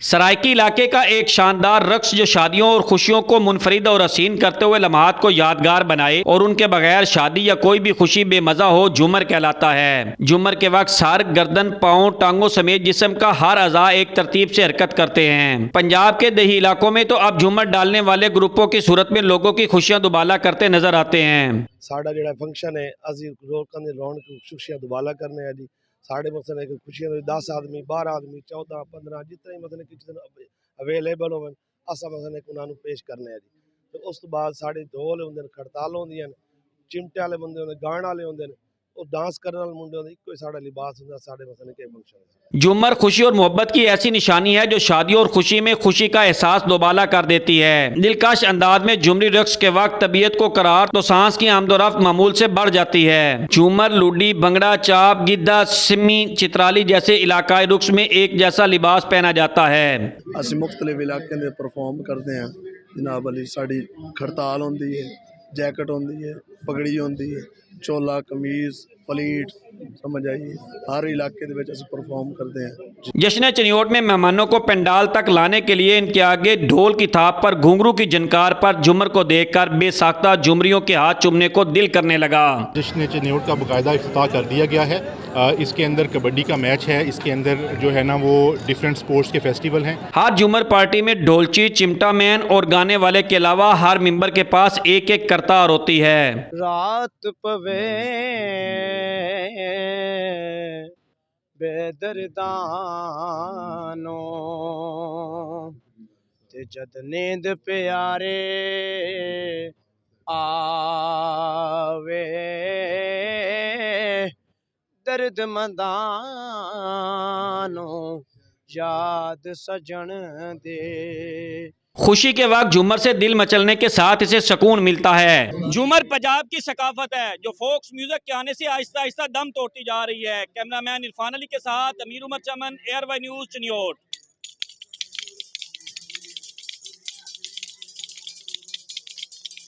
सराइकी इलाके का एक शानदार रक्स जो शादियों और खुशियों को मुनफरिद और हसीन करते हुए लम्हात को यादगार बनाए और उनके बगैर शादी या कोई भी खुशी बेमजा हो, झूमर कहलाता है। झूमर के वक्त सर, गर्दन, पाँव, टांगों समेत जिस्म का हर अज़ा एक तरतीब से हरकत करते हैं। पंजाब के देही इलाकों में तो अब झूमर डालने वाले ग्रुपों की सूरत में लोगों की खुशियां दुबाला करते नजर आते हैं। साडा जिहड़ा फंक्शन है असीं लोकां दी रौनक खुशियां दुबाला करने हैं जी। साढ़े मसलन एक खुशियां 10 आदमी 12 आदमी 14 15 जितने मतलब किसी दिन अवेलेबल होवन असां मसलन एक उन्हां नूं पेश करने हैं जी। तो उस तो बाद साढ़े ढोल होंदे ने, खड़ताल होंदियां ने, चिमटे वाले बंदे होंदे, गाण वाले होंदे ने, और डांस करने वाले मुंडे होंदे। इक्को ही साढ़ा लिबास होंदा साढ़े मसलन के फंक्शन। झूमर खुशी और मोहब्बत की ऐसी निशानी है जो शादियों और खुशी में खुशी का एहसास दोबाला कर देती है। दिलकश अंदाज में झुमरी रक्स के वक्त तबीयत को करार तो सांस की आमदोरफ्त मामूल से बढ़ जाती है। झूमर, लूडी, भंगड़ा, चाप, गिद्धा, सिमी, चित्राली जैसे इलाकाई रुक्स में एक जैसा लिबास पहना जाता है। असं मुख्तलिफ इलाके में परफॉर्म करते हैं जनाब अली। साड़ी खड़ताल होंदी है, जैकेट होंदी है, पगड़ी होंदी है, चोला, कमीज, पलीट, समझ आई, हर इलाके दे विच असीं परफॉर्म करते हैं। जश्न चनियोट में मेहमानों को पंडाल तक लाने के लिए इनके आगे ढोल की थाप पर, घुंघरू की झनकार पर झूमर को देखकर बेसाख्ता झुमरियों के हाथ चूमने को दिल करने लगा। जश्न चनियोट का बाकायदा इफ्तिताह कर दिया गया है। इसके अंदर कबड्डी का मैच है, इसके अंदर जो है ना वो डिफरेंट स्पोर्ट्स के फेस्टिवल हैं। हर झूमर पार्टी में ढोलची, चिमटा मैन और गाने वाले के अलावा हर मेंबर के पास एक एक करतार होती है। रात पवे बेदरदानो ते जद नींद प्यारे आवे दर्द मंदानो याद सजन दे। खुशी के वक्त झूमर से दिल मचलने के साथ इसे सुकून मिलता है। झूमर पंजाब की सकाफत है जो फोक्स म्यूजिक के आने से आहिस्ता आहिस्ता दम तोड़ती जा रही है। कैमरामैन इरफान अली के साथ अमीर उमर चमन, एयरवाई न्यूज़ चनियोट।